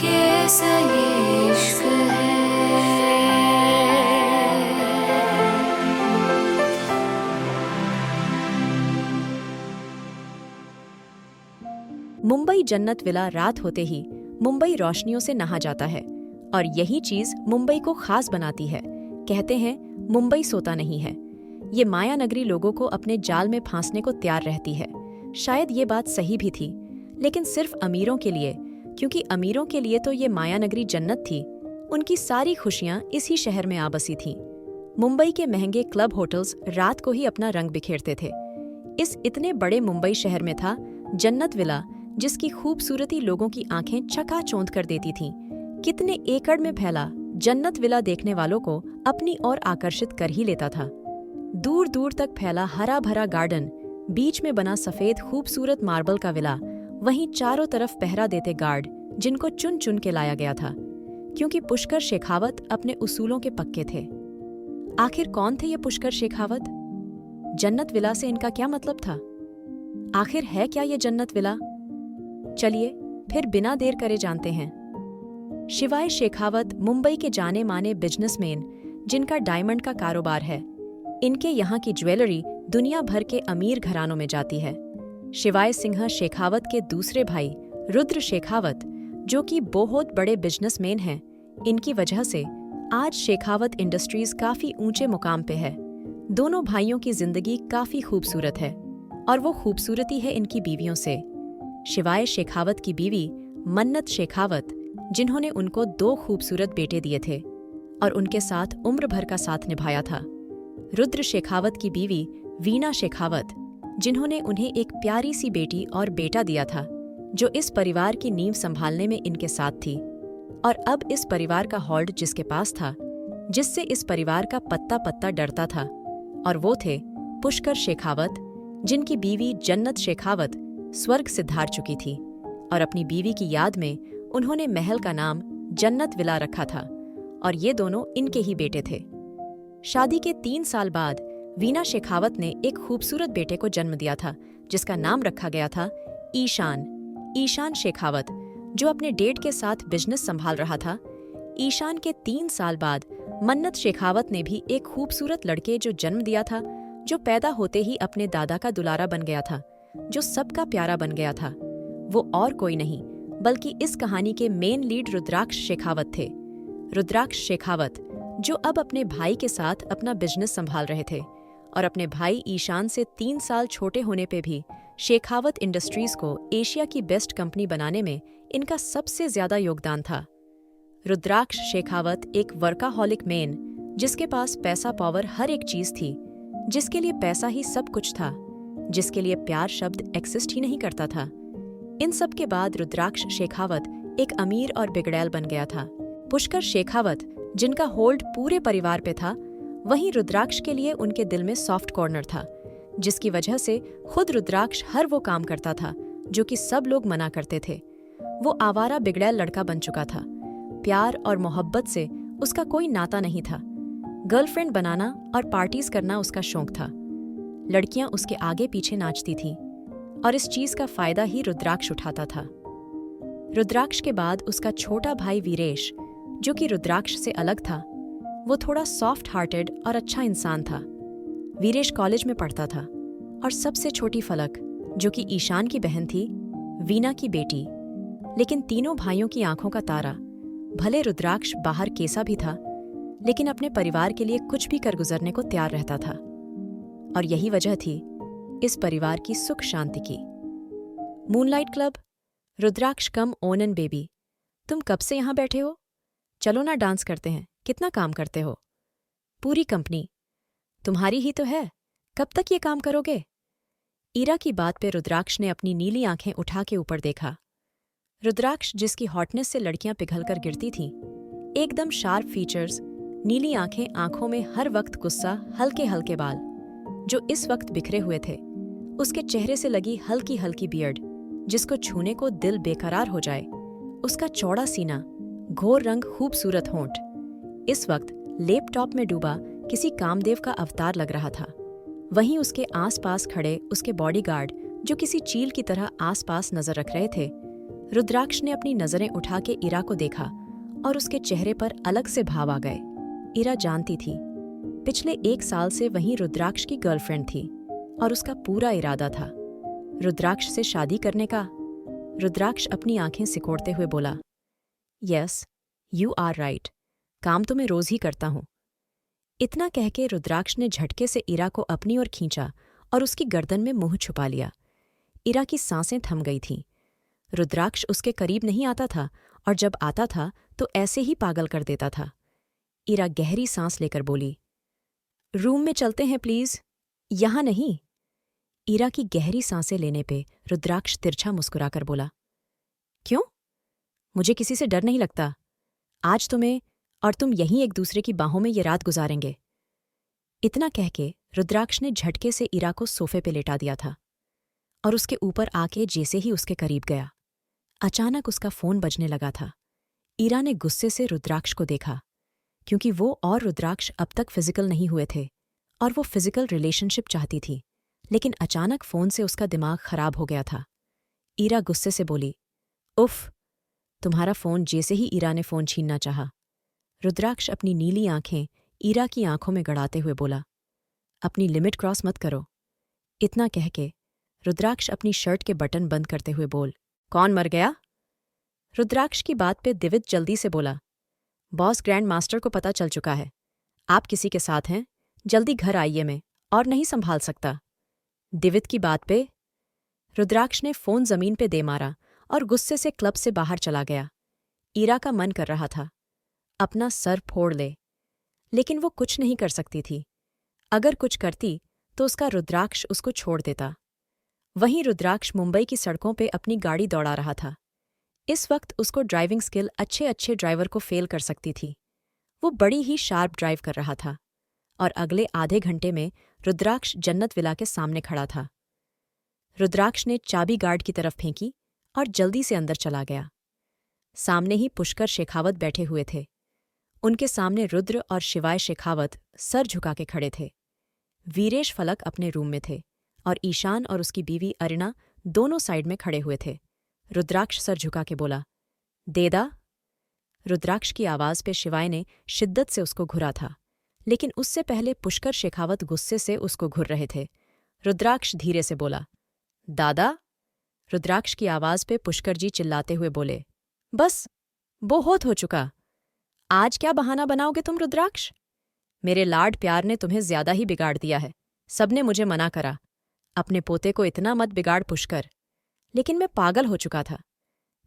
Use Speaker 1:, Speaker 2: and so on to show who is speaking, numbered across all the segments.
Speaker 1: कैसा ये इश्क है।
Speaker 2: मुंबई जन्नत विला रात होते ही मुंबई रोशनियों से नहा जाता है और यही चीज मुंबई को खास बनाती है। कहते हैं मुंबई सोता नहीं है। ये माया नगरी लोगों को अपने जाल में फांसने को तैयार रहती है। शायद ये बात सही भी थी, लेकिन सिर्फ अमीरों के लिए, क्योंकि अमीरों के लिए तो ये माया नगरी जन्नत थी। उनकी सारी खुशियां इसी शहर में आ बसी थीं। मुंबई के महंगे क्लब होटल्स रात को ही अपना रंग बिखेरते थे। इस इतने बड़े मुंबई शहर में था जन्नत विला, जिसकी खूबसूरती लोगों की आंखें चकाचौंध कर देती थीं। कितने एकड़ में फैला जन्नत विला देखने वालों को अपनी ओर आकर्षित कर ही लेता था। दूर दूर तक फैला हरा भरा गार्डन, बीच में बना सफेद खूबसूरत मार्बल का विला, वहीं चारों तरफ पहरा देते गार्ड जिनको चुन चुन के लाया गया था, क्योंकि पुष्कर शेखावत अपने उसूलों के पक्के थे। आखिर कौन थे ये पुष्कर शेखावत? जन्नत विला से इनका क्या मतलब था? आखिर है क्या ये जन्नत विला? चलिए फिर बिना देर करे जानते हैं। शिवाय शेखावत मुंबई के जाने माने बिजनेसमैन जिनका डायमंड का कारोबार है। इनके यहाँ की ज्वेलरी दुनिया भर के अमीर घरानों में जाती है। शिवाय सिंह शेखावत के दूसरे भाई रुद्र शेखावत, जो कि बहुत बड़े बिजनेसमैन हैं, इनकी वजह से आज शेखावत इंडस्ट्रीज काफी ऊंचे मुकाम पे है। दोनों भाइयों की जिंदगी काफी खूबसूरत है और वो खूबसूरती है इनकी बीवियों से। शिवाय शेखावत की बीवी मन्नत शेखावत, जिन्होंने उनको 2 खूबसूरत बेटे दिए थे और उनके साथ उम्र भर का साथ निभाया था। रुद्र शेखावत की बीवी वीना शेखावत, जिन्होंने उन्हें एक प्यारी सी बेटी और बेटा दिया था, जो इस परिवार की नींव संभालने में इनके साथ थी। और अब इस परिवार का होल्ड जिसके पास था, जिससे इस परिवार का पत्ता पत्ता डरता था, और वो थे पुष्कर शेखावत, जिनकी बीवी जन्नत शेखावत स्वर्ग से धार चुकी थी और अपनी बीवी की याद में उन्होंने महल का नाम जन्नत विला रखा था, और ये दोनों इनके ही बेटे थे। शादी के 3 साल बाद वीना शेखावत ने एक खूबसूरत बेटे को जन्म दिया था, जिसका नाम रखा गया था ईशान शेखावत, जो अपने डेट के साथ बिजनेस संभाल रहा था। ईशान के 3 साल बाद मन्नत शेखावत ने भी एक खूबसूरत लड़के जो जन्म दिया था, जो पैदा होते ही अपने दादा का दुलारा बन गया था, जो सबका प्यारा बन गया था। वो और कोई नहीं बल्कि इस कहानी के मेन लीड रुद्राक्ष शेखावत थे। रुद्राक्ष शेखावत, जो अब अपने भाई के साथ अपना बिजनेस संभाल रहे थे, और अपने भाई ईशान से 3 साल छोटे होने पे भी शेखावत इंडस्ट्रीज को एशिया की बेस्ट कंपनी बनाने में इनका सबसे ज्यादा योगदान था। रुद्राक्ष शेखावत एक वर्काहॉलिक मैन, जिसके पास पैसा पावर हर एक चीज थी, जिसके लिए पैसा ही सब कुछ था, जिसके लिए प्यार शब्द एक्सिस्ट ही नहीं करता था। इन सब के बाद रुद्राक्ष शेखावत एक अमीर और बिगड़ैल बन गया था। पुष्कर शेखावत, जिनका होल्ड पूरे परिवार पे था, वहीं रुद्राक्ष के लिए उनके दिल में सॉफ्ट कॉर्नर था, जिसकी वजह से खुद रुद्राक्ष हर वो काम करता था जो कि सब लोग मना करते थे। वो आवारा बिगड़ैल लड़का बन चुका था। प्यार और मोहब्बत से उसका कोई नाता नहीं था। गर्लफ्रेंड बनाना और पार्टीज करना उसका शौक था। लड़कियां उसके आगे पीछे नाचती थीं, और इस चीज का फायदा ही रुद्राक्ष उठाता था। रुद्राक्ष के बाद उसका छोटा भाई वीरेश, जो कि रुद्राक्ष से अलग था, वो थोड़ा सॉफ्ट हार्टेड और अच्छा इंसान था। वीरेश कॉलेज में पढ़ता था, और सबसे छोटी फलक, जो कि ईशान की बहन थी, वीना की बेटी। लेकिन तीनों भाइयों की आंखों का तारा। भले रुद्राक्ष बाहर कैसा भी था, लेकिन अपने परिवार के लिए कुछ भी कर गुजरने को तैयार रहता था, और यही वजह थी इस परिवार की सुख शांति की। मूनलाइट क्लब, रुद्राक्ष कम ओनन बेबी, तुम कब से यहाँ बैठे हो? चलो ना डांस करते हैं, कितना काम करते हो? पूरी कंपनी तुम्हारी ही तो है, कब तक ये काम करोगे? ईरा की बात पे रुद्राक्ष ने अपनी नीली आंखें उठा के ऊपर देखा। रुद्राक्ष, जिसकी हॉटनेस से लड़कियां पिघलकर गिरती थीं, एकदम शार्प फीचर्स, नीली आंखें, आंखों में हर वक्त गुस्सा, हल्के हल्के बाल जो इस वक्त बिखरे हुए थे, उसके चेहरे से लगी हल्की हल्की बियर्ड जिसको छूने को दिल बेकरार हो जाए, उसका चौड़ा सीना, घोर रंग, खूबसूरत होंठ इस वक्त लैपटॉप में डूबा किसी कामदेव का अवतार लग रहा था। वहीं उसके आसपास खड़े उसके बॉडीगार्ड, जो किसी चील की तरह आसपास नजर रख रहे थे, रुद्राक्ष ने अपनी नजरें उठा के इरा को देखा और उसके चेहरे पर अलग से भाव आ गए। इरा जानती थी, पिछले 1 साल से वहीं रुद्राक्ष की गर्लफ्रेंड थी और उसका पूरा इरादा था रुद्राक्ष से शादी करने का। रुद्राक्ष अपनी आंखें सिकोड़ते हुए बोला, यस, यू आर राइट, काम तो मैं रोज ही करता हूं। इतना कह के रुद्राक्ष ने झटके से इरा को अपनी ओर खींचा और उसकी गर्दन में मुंह छुपा लिया। इरा की सांसें थम गई थीं। रुद्राक्ष उसके करीब नहीं आता था और जब आता था तो ऐसे ही पागल कर देता था। इरा गहरी सांस लेकर बोली, रूम में चलते हैं प्लीज, यहां नहीं। इरा की गहरी सांसें लेने पे रुद्राक्ष तिरछा मुस्कुराकर बोला, क्यों? मुझे किसी से डर नहीं लगता। आज तुम्हें और तुम यहीं एक दूसरे की बाहों में ये रात गुजारेंगे। इतना कह के रुद्राक्ष ने झटके से इरा को सोफे पे लेटा दिया था और उसके ऊपर आके जैसे ही उसके करीब गया, अचानक उसका फोन बजने लगा था। इरा ने गुस्से से रुद्राक्ष को देखा, क्योंकि वो और रुद्राक्ष अब तक फिजिकल नहीं हुए थे और वो फिजिकल रिलेशनशिप चाहती थी, लेकिन अचानक फोन से उसका दिमाग खराब हो गया था। इरा गुस्से से बोली, उफ, तुम्हारा फोन। जैसे ही इरा ने फोन छीनना चाहा, रुद्राक्ष अपनी नीली आंखें इरा की आंखों में गड़ाते हुए बोला, अपनी लिमिट क्रॉस मत करो। इतना कह के रुद्राक्ष अपनी शर्ट के बटन बंद करते हुए बोल, कौन मर गया? रुद्राक्ष की बात पे दिवित जल्दी से बोला, बॉस ग्रैंड मास्टर को पता चल चुका है, आप किसी के साथ हैं, जल्दी घर आइए, मैं और नहीं संभाल सकता। दिवित की बात पे रुद्राक्ष ने फोन जमीन पे दे मारा और गुस्से से क्लब से बाहर चला गया। इरा का मन कर रहा था अपना सर फोड़ ले, लेकिन वो कुछ नहीं कर सकती थी। अगर कुछ करती तो उसका रुद्राक्ष उसको छोड़ देता। वहीं रुद्राक्ष मुंबई की सड़कों पे अपनी गाड़ी दौड़ा रहा था। इस वक्त उसको ड्राइविंग स्किल अच्छे ड्राइवर को फेल कर सकती थी। वो बड़ी ही शार्प ड्राइव कर रहा था और अगले आधे घंटे में रुद्राक्ष जन्नत विला के सामने खड़ा था। रुद्राक्ष ने चाबी गार्ड की तरफ फेंकी और जल्दी से अंदर चला गया। सामने ही पुष्कर शेखावत बैठे हुए थे। उनके सामने रुद्र और शिवाय शेखावत सर झुका के खड़े थे। वीरेश फलक अपने रूम में थे और ईशान और उसकी बीवी अरिना दोनों साइड में खड़े हुए थे। रुद्राक्ष सर झुका के बोला, देदा। रुद्राक्ष की आवाज पे शिवाय ने शिद्दत से उसको घुरा था, लेकिन उससे पहले पुष्कर शेखावत गुस्से से उसको घुर रहे थे। रुद्राक्ष धीरे से बोला, दादा। रुद्राक्ष की आवाज पे पुष्कर जी चिल्लाते हुए बोले, बस बहुत हो चुका। आज क्या बहाना बनाओगे तुम रुद्राक्ष? मेरे लाड प्यार ने तुम्हें ज्यादा ही बिगाड़ दिया है। सबने मुझे मना करा, अपने पोते को इतना मत बिगाड़ पुष्कर, लेकिन मैं पागल हो चुका था।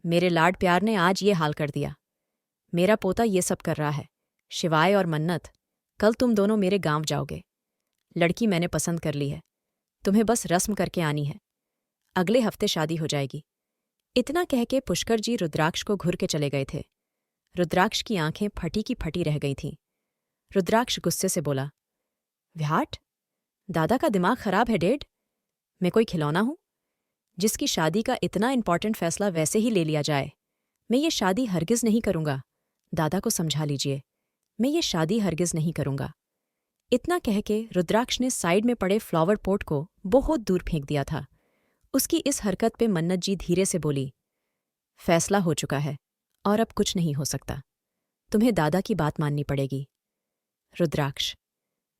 Speaker 2: मेरे लाड प्यार ने आज ये हाल कर दिया। मेरा पोता ये सब कर रहा है। शिवाय और मन्नत, कल तुम दोनों मेरे गांव जाओगे। लड़की मैंने पसंद कर ली है, तुम्हें बस रस्म करके आनी है। अगले हफ्ते शादी हो जाएगी। इतना कह के पुष्कर जी रुद्राक्ष को घुर के चले गए थे। रुद्राक्ष की आंखें फटी की फटी रह गई थीं। रुद्राक्ष गुस्से से बोला, व्याट, दादा का दिमाग खराब है डेड। मैं कोई खिलौना हूं जिसकी शादी का इतना इंपॉर्टेंट फैसला वैसे ही ले लिया जाए? मैं ये शादी हरगिज नहीं करूंगा। दादा को समझा लीजिए, मैं ये शादी हरगिज नहीं करूंगा। इतना कह के रुद्राक्ष ने साइड में पड़े फ्लावर पॉट को बहुत दूर फेंक दिया था। उसकी इस हरकत पे मन्नत जी धीरे से बोली, फैसला हो चुका है और अब कुछ नहीं हो सकता। तुम्हें दादा की बात माननी पड़ेगी। रुद्राक्ष,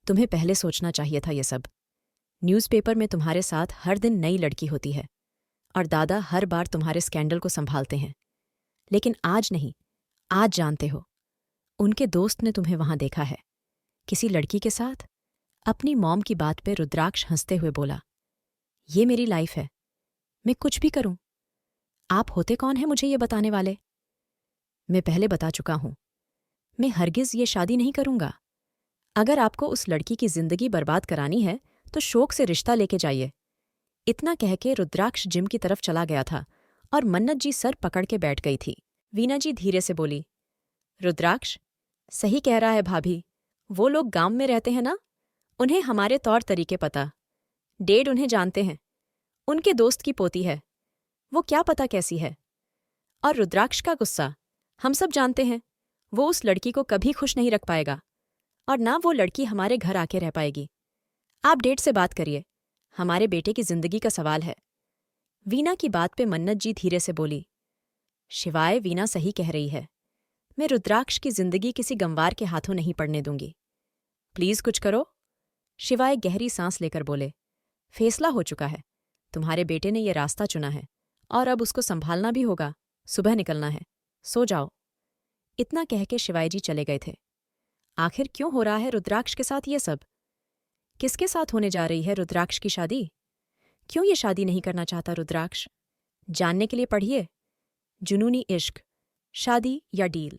Speaker 2: तुम्हें पहले सोचना चाहिए था ये सब। न्यूज़पेपर में तुम्हारे साथ हर दिन नई लड़की होती है और दादा हर बार तुम्हारे स्कैंडल को संभालते हैं, लेकिन आज नहीं, आज जानते हो, उनके दोस्त ने तुम्हें वहां देखा है किसी लड़की के साथ। अपनी मॉम की बात पे रुद्राक्ष हंसते हुए बोला, ये मेरी लाइफ है, मैं कुछ भी करूं। आप होते कौन हैं मुझे ये बताने वाले? मैं पहले बता चुका हूं, मैं हरगिज ये शादी नहीं करूंगा। अगर आपको उस लड़की की जिंदगी बर्बाद करानी है तो शोक से रिश्ता लेके जाइए। इतना कह के रुद्राक्ष जिम की तरफ चला गया था और मन्नत जी सर पकड़ के बैठ गई थी। वीना जी धीरे से बोली, रुद्राक्ष, सही कह रहा है भाभी, वो लोग गांव में रहते हैं ना, उन्हें हमारे तौर तरीके पता। डेड उन्हें जानते हैं, उनके दोस्त की पोती है, वो क्या पता कैसी है। और रुद्राक्ष का गुस्सा हम सब जानते हैं, वो उस लड़की को कभी खुश नहीं रख पाएगा और ना वो लड़की हमारे घर आके रह पाएगी। आप डेड से बात करिए, हमारे बेटे की जिंदगी का सवाल है। वीना की बात पे मन्नत जी धीरे से बोली, शिवाय, वीना सही कह रही है। मैं रुद्राक्ष की जिंदगी किसी गंवार के हाथों नहीं पड़ने दूंगी। प्लीज कुछ करो। शिवाय गहरी सांस लेकर बोले, फैसला हो चुका है। तुम्हारे बेटे ने ये रास्ता चुना है और अब उसको संभालना भी होगा। सुबह निकलना है, सो जाओ। इतना कह के शिवाय जी चले गए थे। आखिर क्यों हो रहा है रुद्राक्ष के साथ ये सब? किसके साथ होने जा रही है रुद्राक्ष की शादी? क्यों ये शादी नहीं करना चाहता रुद्राक्ष? जानने के लिए पढ़िए जुनूनी इश्क, शादी या डील।